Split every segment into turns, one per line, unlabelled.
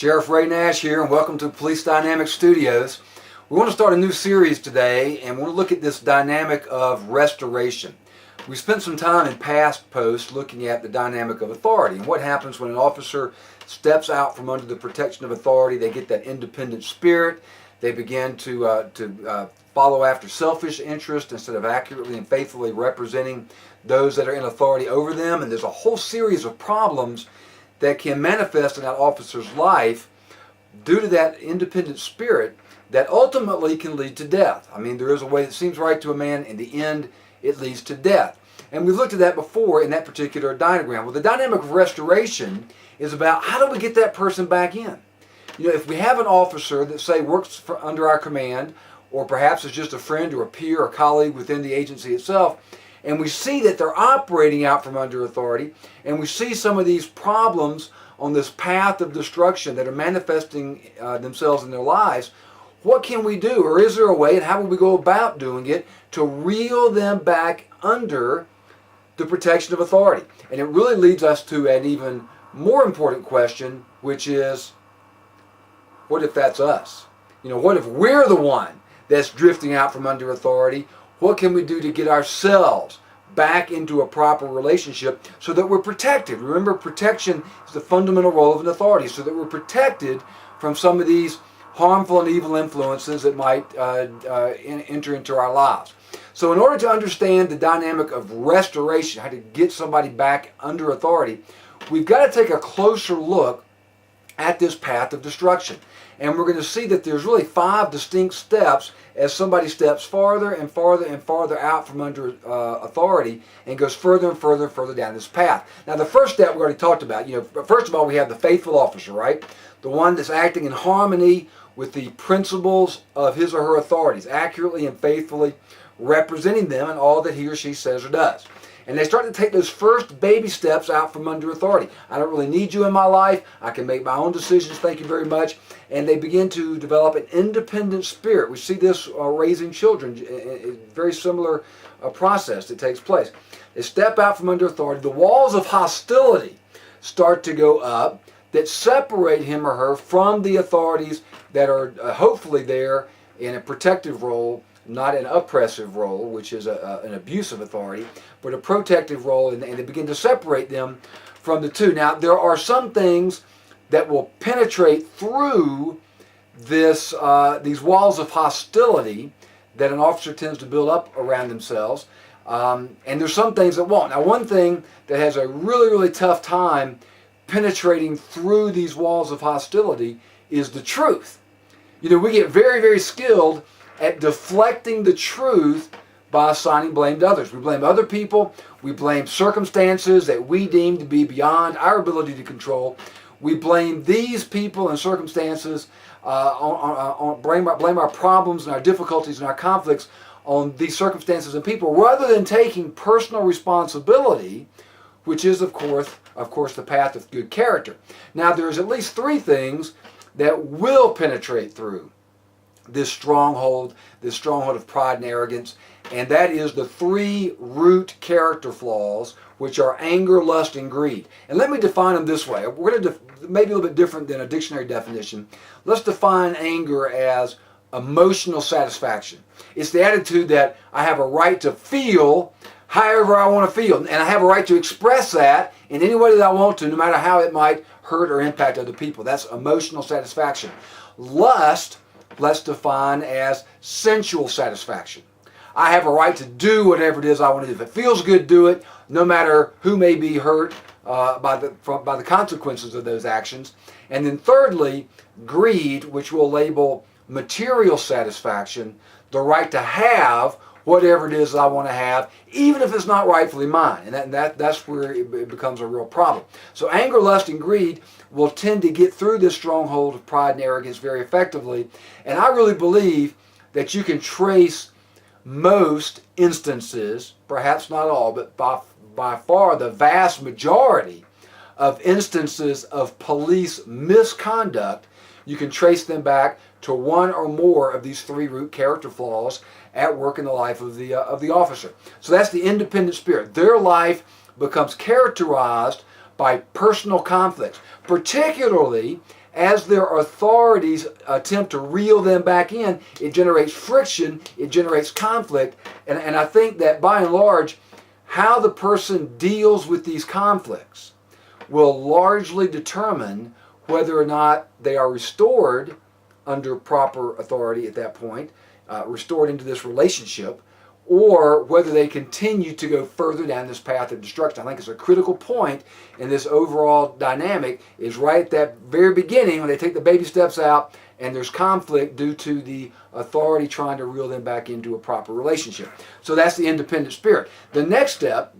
Sheriff Ray Nash here, and welcome to Police Dynamic Studios. We want to start a new series today, and we want to look at this dynamic of restoration. We spent some time in past posts looking at the dynamic of authority and what happens when an officer steps out from under the protection of authority. They get that independent spirit. They begin to follow after selfish interest instead of accurately and faithfully representing those that are in authority over them. And there's a whole series of problems that can manifest in that officer's life due to that independent spirit that ultimately can lead to death. I mean, there is a way that seems right to a man. In the end, it leads to death. And we've looked at that before in that particular diagram. Well, the dynamic of restoration is about how do we get that person back in? You know, if we have an officer that, say, works under our command, or perhaps is just a friend or a peer or colleague within the agency itself, and we see that they're operating out from under authority, and we see some of these problems on this path of destruction that are manifesting themselves in their lives, what can we do? Or is there a way, and how will we go about doing it, to reel them back under the protection of authority? And it really leads us to an even more important question, which is, what if that's us? You know, what if we're the one that's drifting out from under authority? What can we do to get ourselves back into a proper relationship so that we're protected? Remember, protection is the fundamental role of an authority, so that we're protected from some of these harmful and evil influences that might enter into our lives. So in order to understand the dynamic of restoration, how to get somebody back under authority, we've got to take a closer look at this path of destruction. And we're going to see that there's really 5 distinct steps as somebody steps farther and farther and farther out from under authority and goes further and further and further down this path. Now, the first step we already talked about. You know, first of all, we have the faithful officer, right? The one that's acting in harmony with the principles of his or her authorities, accurately and faithfully representing them in all that he or she says or does. And they start to take those first baby steps out from under authority. I don't really need you in my life. I can make my own decisions. Thank you very much. And they begin to develop an independent spirit. We see this raising children. A very similar process that takes place. They step out from under authority. The walls of hostility start to go up that separate him or her from the authorities that are hopefully there in a protective role, not an oppressive role, which is an abuse of authority, but a protective role, and they begin to separate them from the two. Now, there are some things that will penetrate through this, these walls of hostility that an officer tends to build up around themselves, and there's some things that won't. Now, one thing that has a really, really tough time penetrating through these walls of hostility is the truth. You know, we get very, very skilled at deflecting the truth by assigning blame to others. We blame other people. We blame circumstances that we deem to be beyond our ability to control. We blame these people and circumstances, blame our problems and our difficulties and our conflicts on these circumstances and people, rather than taking personal responsibility, which is, of course, the path of good character. Now, there's at least 3 things that will penetrate through this stronghold of pride and arrogance, and that is the 3 root character flaws, which are anger, lust, and greed. And let me define them this way. We're going to maybe a little bit different than a dictionary definition. Let's define anger as emotional satisfaction. It's the attitude that I have a right to feel however I want to feel, and I have a right to express that in any way that I want to, no matter how it might hurt or impact other people. That's emotional satisfaction. Lust, let's define as sensual satisfaction. I have a right to do whatever it is I want to do. If it feels good, do it, no matter who may be hurt by the consequences of those actions. And then thirdly, greed, which we'll label material satisfaction, the right to have whatever it is I want to have, even if it's not rightfully mine. And that's where it becomes a real problem. So anger, lust, and greed will tend to get through this stronghold of pride and arrogance very effectively. And I really believe that you can trace most instances, perhaps not all, but by far the vast majority of instances of police misconduct, you can trace them back to one or more of these 3 root character flaws at work in the life of the officer. So that's the independent spirit. Their life becomes characterized by personal conflicts, particularly as their authorities attempt to reel them back in, it generates friction, it generates conflict, and I think that by and large, how the person deals with these conflicts will largely determine whether or not they are restored under proper authority at that point, restored into this relationship, or whether they continue to go further down this path of destruction. I think it's a critical point in this overall dynamic is right at that very beginning when they take the baby steps out and there's conflict due to the authority trying to reel them back into a proper relationship. So that's the independent spirit. The next step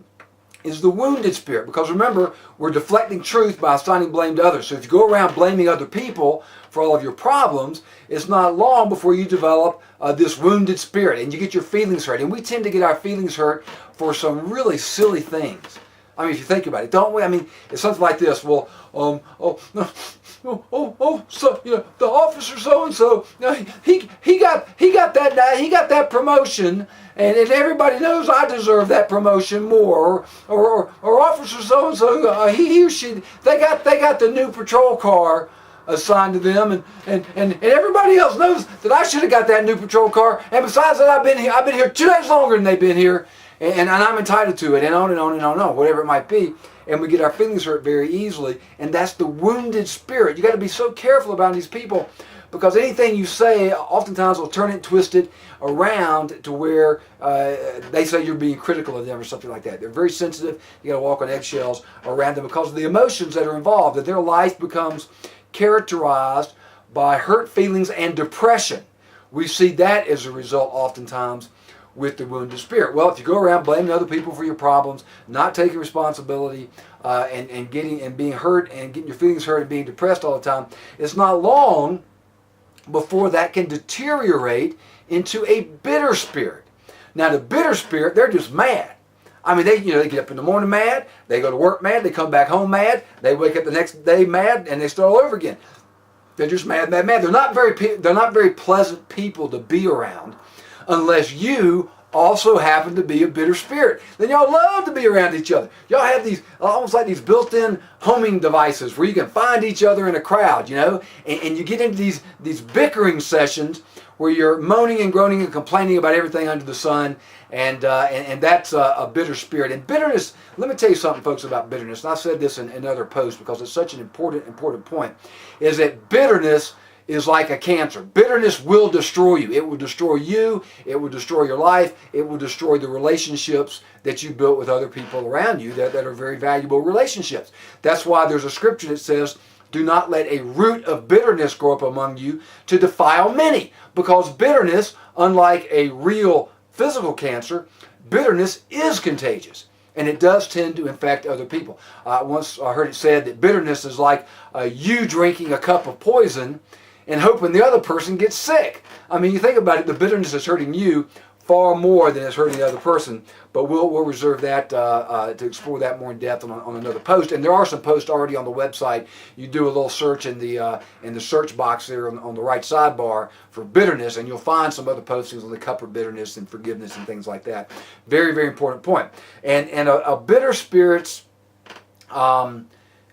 is the wounded spirit, because remember, we're deflecting truth by assigning blame to others. So if you go around blaming other people for all of your problems, it's not long before you develop this wounded spirit and you get your feelings hurt. And we tend to get our feelings hurt for some really silly things. I mean, if you think about it, don't we? I mean, it's something like this. Well, so the officer so and so, he got that promotion, and everybody knows I deserve that promotion more. Or officer so and so, he or she, they got the new patrol car assigned to them, and everybody else knows that I should have got that new patrol car. And besides that, I've been here 2 days longer than they've been here. And I'm entitled to it, and on and on and on, whatever it might be. And we get our feelings hurt very easily, and that's the wounded spirit. You got to be so careful about these people, because anything you say oftentimes will turn it and twist it around to where they say you're being critical of them or something like that. They're very sensitive. You got to walk on eggshells around them because of the emotions that are involved, that their life becomes characterized by hurt feelings and depression. We see that as a result oftentimes with the wounded spirit. Well, if you go around blaming other people for your problems, not taking responsibility, and being hurt and getting your feelings hurt and being depressed all the time, it's not long before that can deteriorate into a bitter spirit. Now, the bitter spirit, they're just mad. I mean, they get up in the morning mad, they go to work mad, they come back home mad, they wake up the next day mad, and they start all over again. They're just mad. They're not very pleasant people to be around, unless you also happen to be a bitter spirit. Then y'all love to be around each other. Y'all have these, almost like these built-in homing devices where you can find each other in a crowd, and you get into these bickering sessions where you're moaning and groaning and complaining about everything under the sun, and that's a bitter spirit. And bitterness, let me tell you something, folks, about bitterness, and I've said this in other posts because it's such an important point, is that bitterness is like a cancer. Bitterness will destroy you. It will destroy you. It will destroy your life. It will destroy the relationships that you built with other people around you that are very valuable relationships. That's why there's a scripture that says, do not let a root of bitterness grow up among you to defile many. Because bitterness, unlike a real physical cancer, bitterness is contagious. And it does tend to infect other people. Once I heard it said that bitterness is like you drinking a cup of poison and hoping the other person gets sick. I mean, you think about it, the bitterness is hurting you far more than it's hurting the other person. But we'll reserve that to explore that more in depth on another post. And there are some posts already on the website. You do a little search in the search box there on the right sidebar for bitterness, and you'll find some other postings on the cup of bitterness and forgiveness and things like that. Very, very important point. And a bitter spirit's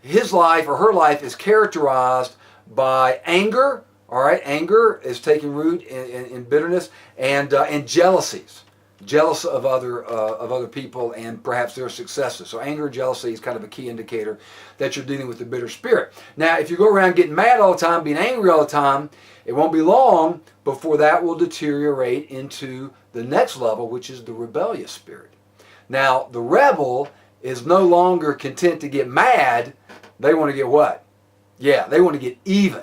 his life or her life is characterized by anger. All right, anger is taking root in bitterness, and jealousies, jealous of other people and perhaps their successes. So anger and jealousy is kind of a key indicator that you're dealing with the bitter spirit. Now, if you go around getting mad all the time, being angry all the time, it won't be long before that will deteriorate into the next level, which is the rebellious spirit. Now, the rebel is no longer content to get mad. They want to get what? Yeah, they want to get even.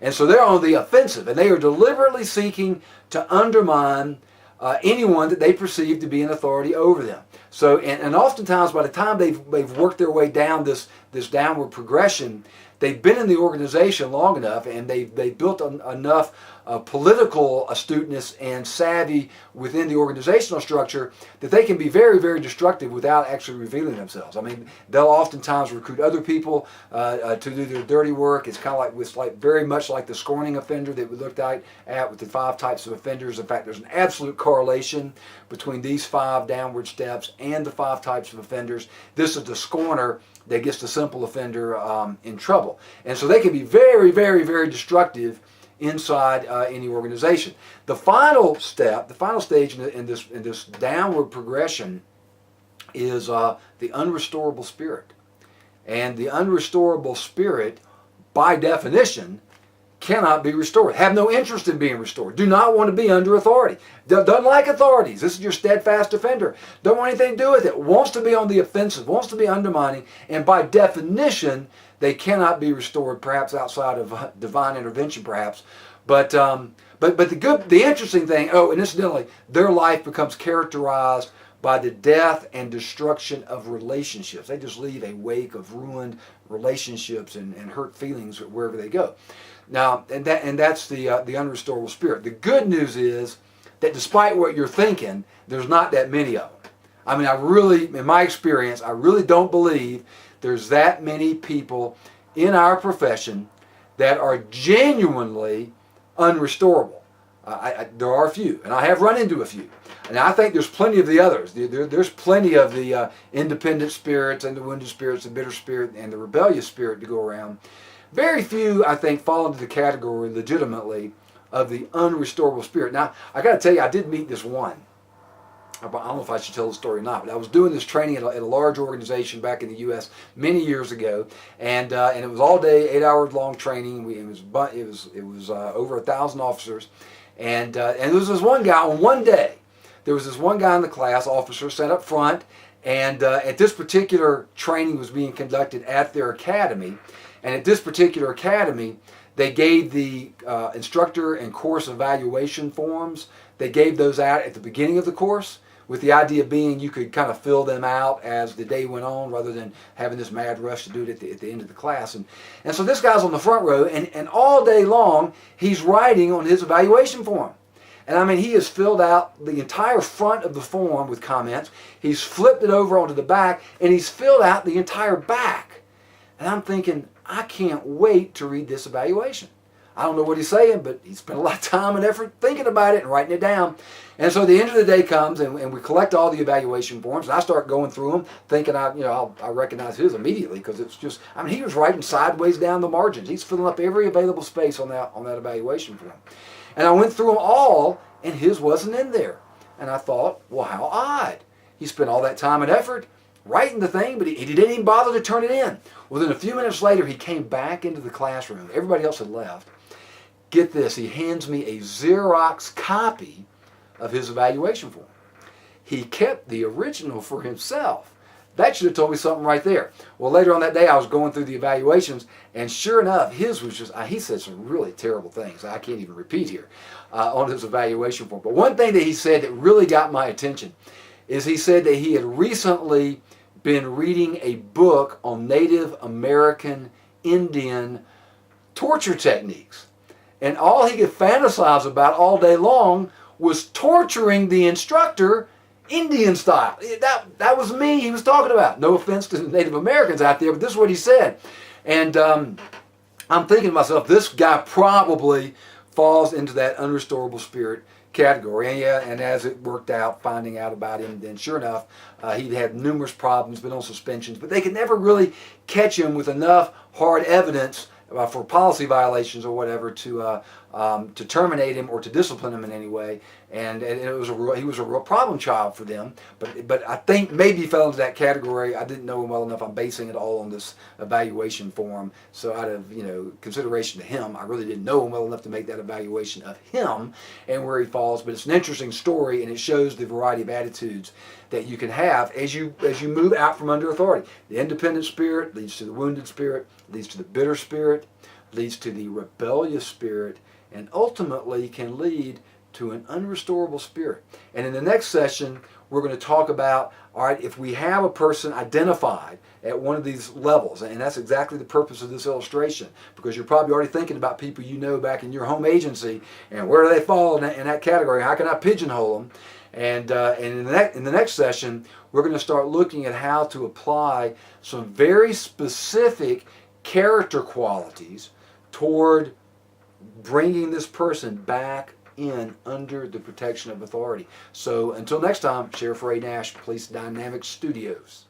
And so they're on the offensive, and they are deliberately seeking to undermine anyone that they perceive to be an authority over them. So, and oftentimes by the time they've worked their way down this downward progression, they've been in the organization long enough, and they've built enough political astuteness and savvy within the organizational structure that they can be very, very destructive without actually revealing themselves. I mean, they'll oftentimes recruit other people to do their dirty work. It's kind of like very much like the scorning offender that we looked at with the 5 types of offenders. In fact, there's an absolute correlation between these 5 downward steps and the 5 types of offenders. This is the scorner that gets the simple offender in trouble. level. And so they can be very, very, very destructive inside any organization. The final step, the final stage in this downward progression is the unrestorable spirit. And the unrestorable spirit, by definition, cannot be restored. Have no interest in being restored. Do not want to be under authority. Doesn't like authorities. This is your steadfast defender. Don't want anything to do with it. Wants to be on the offensive. Wants to be undermining. And by definition, they cannot be restored, perhaps outside of divine intervention, perhaps. But the interesting thing, and incidentally, their life becomes characterized by the death and destruction of relationships. They just leave a wake of ruined relationships and hurt feelings wherever they go. Now, and that's the unrestorable spirit. The good news is that despite what you're thinking, there's not that many of them. I mean, in my experience, I really don't believe there's that many people in our profession that are genuinely unrestorable. There are a few, and I have run into a few. And I think there's plenty of the others. There's plenty of the independent spirits and the wounded spirits, the bitter spirit, and the rebellious spirit to go around. Very few, I think, fall into the category legitimately of the unrestorable spirit. Now, I got to tell you, I did meet this one. I don't know if I should tell the story or not, but I was doing this training at a large organization back in the U.S. many years ago, and it was all day, 8 hours long training. It was over 1,000 officers, and there was this one guy on one day. There was this one guy in the class, officer, sat up front, and at this particular training was being conducted at their academy. And at this particular academy, they gave the instructor and course evaluation forms. They gave those out at the beginning of the course, with the idea being you could kind of fill them out as the day went on rather than having this mad rush to do it at the end of the class. And so this guy's on the front row, and all day long, he's writing on his evaluation form. And I mean, he has filled out the entire front of the form with comments. He's flipped it over onto the back, and he's filled out the entire back. And I'm thinking, I can't wait to read this evaluation. I don't know what he's saying, but he spent a lot of time and effort thinking about it and writing it down. And so the end of the day comes, and we collect all the evaluation forms, and I start going through them, thinking I recognize his immediately, because it's just, I mean, he was writing sideways down the margins. He's filling up every available space on that evaluation form. And I went through them all, and his wasn't in there. And I thought, well, how odd. He spent all that time and effort writing the thing, but he didn't even bother to turn it in. Well, then a few minutes later, he came back into the classroom. Everybody else had left. Get this, he hands me a Xerox copy of his evaluation form. He kept the original for himself. That should have told me something right there. Well, later on that day, I was going through the evaluations, and sure enough, his was just, he said some really terrible things I can't even repeat here on his evaluation form. But one thing that he said that really got my attention is he said that he had recently been reading a book on Native American Indian torture techniques. And all he could fantasize about all day long was torturing the instructor Indian style. That was me he was talking about. No offense to the Native Americans out there, but this is what he said. And I'm thinking to myself, this guy probably falls into that unrestorable spirit category. And as it worked out, finding out about him, then sure enough, he'd had numerous problems, been on suspensions, but they could never really catch him with enough hard evidence for policy violations or whatever to terminate him or to discipline him in any way. And he was a real problem child for them. But I think maybe he fell into that category. I didn't know him well enough. I'm basing it all on this evaluation form. So out of consideration to him, I really didn't know him well enough to make that evaluation of him and where he falls. But it's an interesting story, and it shows the variety of attitudes that you can have as you move out from under authority. The independent spirit leads to the wounded spirit, leads to the bitter spirit, leads to the rebellious spirit, and ultimately can lead to an unrestorable spirit. And in the next session, we're going to talk about, all right, if we have a person identified at one of these levels, and that's exactly the purpose of this illustration, because you're probably already thinking about people you know back in your home agency, and where do they fall in that category? How can I pigeonhole them? And in the next session, we're going to start looking at how to apply some very specific character qualities toward bringing this person back in under the protection of authority. So until next time, Sheriff Ray Nash, Police Dynamic Studios.